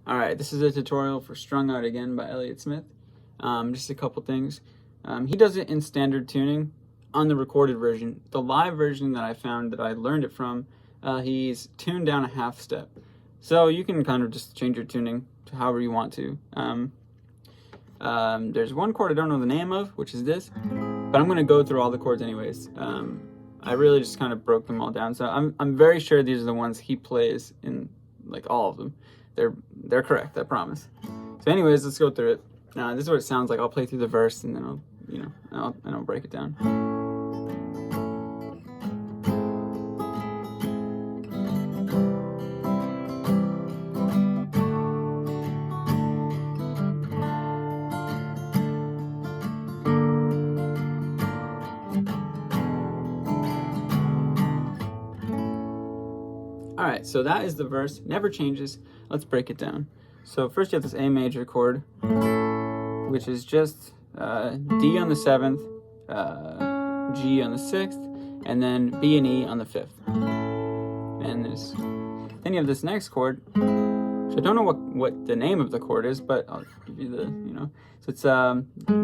Alright, this is a tutorial for Strung Out Again by Elliott Smith. Just a couple things. He does it in standard tuning on the recorded version. The live version that I found that I learned it from, he's tuned down a half step. So you can kind of just change your tuning to however you want to. There's one chord I don't know the name of, which is this, but I'm going to go through all the chords anyways. I really just kind of broke them all down. So I'm very sure these are the ones he plays in, like, all of them. They're correct, I promise. So anyways, let's go through it. This is what it sounds like. I'll play through the verse and then I'll break it down. Alright, so that is the verse, never changes. Let's break it down. So first you have this A major chord, which is just D on the 7th, G on the 6th, and then B and E on the 5th. And then you have this next chord, which I don't know what the name of the chord is, but I'll give you the, So it's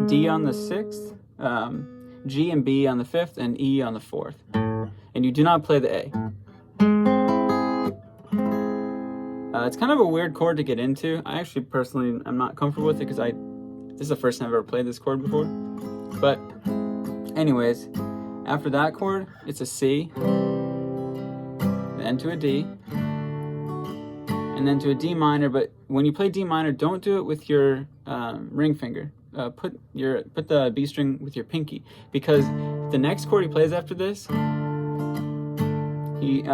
D on the 6th, G and B on the 5th, and E on the 4th. And you do not play the A. It's kind of a weird chord to get into. I actually personally am not comfortable with it because this is the first time I've ever played this chord before. But anyways, after that chord, it's a C, then to a D, and then to a D minor. But when you play D minor, don't do it with your ring finger. Put the B string with your pinky, because the next chord he plays after this, he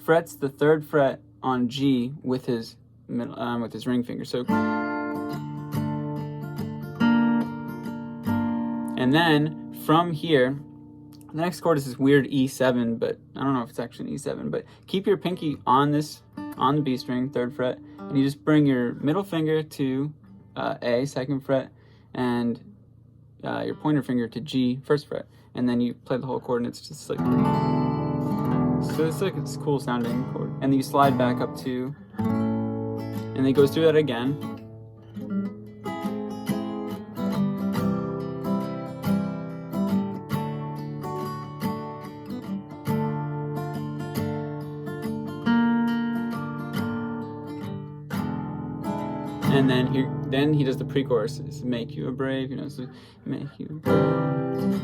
frets the 3rd fret on G with his ring finger. So, and then from here, the next chord is this weird E7, but I don't know if it's actually an E7. But keep your pinky on the B string, 3rd fret, and you just bring your middle finger to A, 2nd fret, and your pointer finger to G, 1st fret, and then you play the whole chord, and it's just like. So it's like it's cool sounding chord. And then you slide back up to, and then it goes through that again. And then he does the pre-chorus. It's make you a brave, so make you a brave.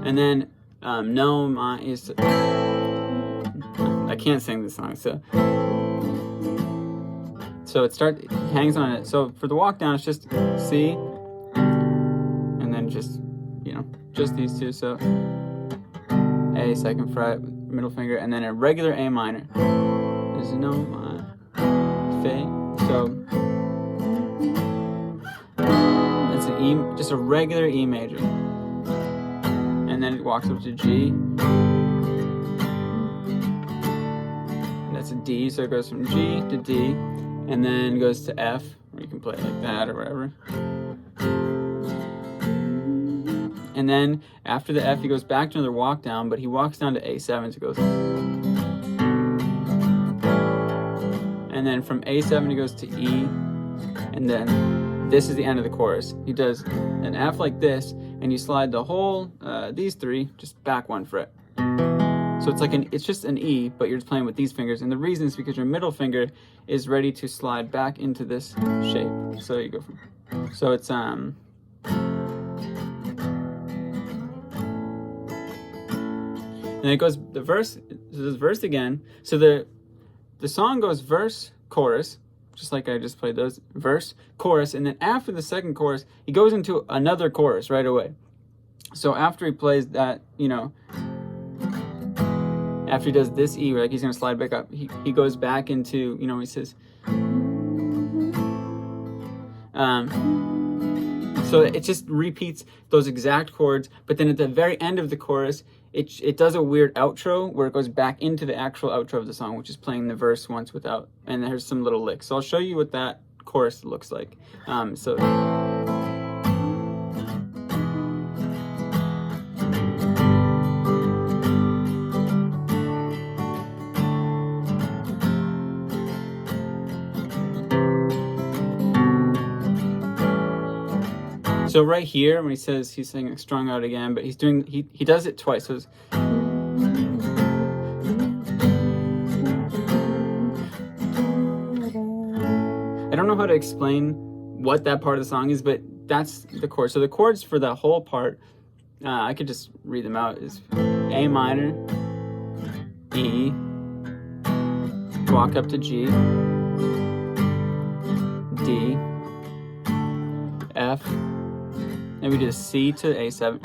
And then no, my is. I can't sing this song, so it hangs on it. So for the walk down, it's just C, and then just these two. So A, 2nd fret, middle finger, and then a regular A minor. There's no my Fa. So it's an E, just a regular E major. And then it walks up to G. And that's a D, so it goes from G to D, and then goes to F, or you can play it like that or whatever. And then after the F, he goes back to another walk down, but he walks down to A7 to go. And then from A7 he goes to E, and then this is the end of the chorus. He does an F like this, and you slide the whole, these three, just back 1 fret. So it's just an E, but you're just playing with these fingers. And the reason is because your middle finger is ready to slide back into this shape. So you go from, so it's, and it goes, the verse, so this verse again. So the song goes verse, chorus, just like I just played those, verse, chorus, and then after the 2nd chorus, he goes into another chorus right away. So after he plays that, after he does this E, like he's gonna slide back up, he goes back into, he says, so it just repeats those exact chords, but then at the very end of the chorus, it does a weird outro where it goes back into the actual outro of the song, which is playing the verse once without, and there's some little licks. So I'll show you what that chorus looks like. So right here, when he says he's singing strung out again, but he's doing, he does it twice. So it's, I don't know how to explain what that part of the song is, but that's the chord. So the chords for the whole part, I could just read them out, is A minor, E, walk up to G, D, F, then we do the C to A7,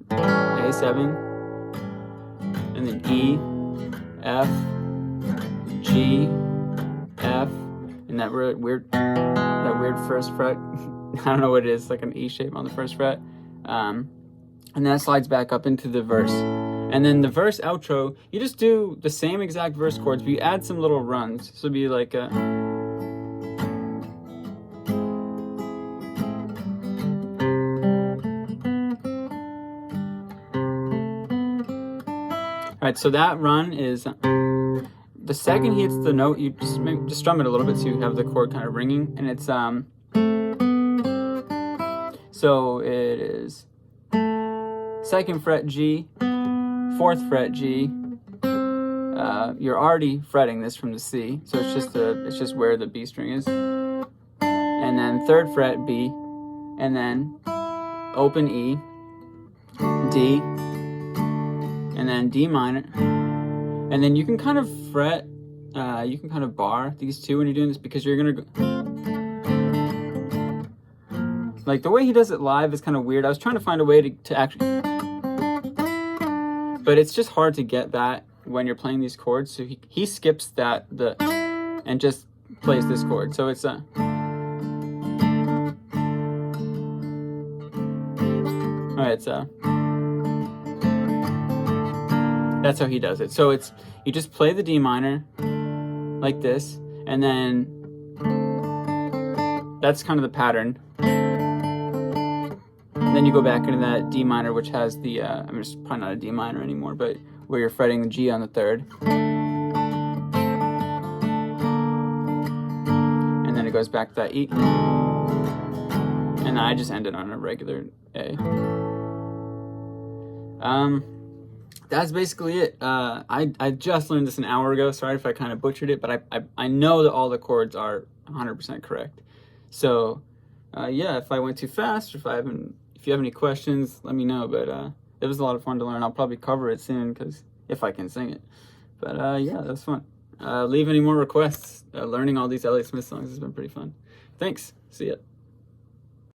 A7, and then E, F, G, F, and that weird first fret. I don't know what it is, like an E shape on the first fret, and that slides back up into the verse. And then the verse outro, you just do the same exact verse chords, but you add some little runs. So it'd be like a, alright, so that run is, the second he hits the note, you just strum it a little bit so you have the chord kind of ringing, and it's, so it is 2nd fret G, 4th fret G. You're already fretting this from the C, so it's just where the B string is. And then 3rd fret B, and then open E, D, and then D minor. And then you can kind of fret, you can kind of bar these two when you're doing this, because you're gonna go, like the way he does it live is kind of weird. I was trying to find a way to actually, but it's just hard to get that when you're playing these chords. So he skips that, and just plays this chord. So it's a, alright, it's a, that's how he does it. So it's, you just play the D minor like this, and then that's kind of the pattern. And then you go back into that D minor, which has the, I mean, it's probably not a D minor anymore, but where you're fretting the G on the 3rd. And then it goes back to that E. And I just ended on a regular A. That's basically it. I just learned this an hour ago. Sorry if I kind of butchered it, but I know that all the chords are 100% correct. So, yeah, if I went too fast, or if you have any questions, let me know. But it was a lot of fun to learn. I'll probably cover it soon, because if I can sing it. But yeah, that was fun. Leave any more requests. Learning all these Elliott Smith songs has been pretty fun. Thanks. See ya.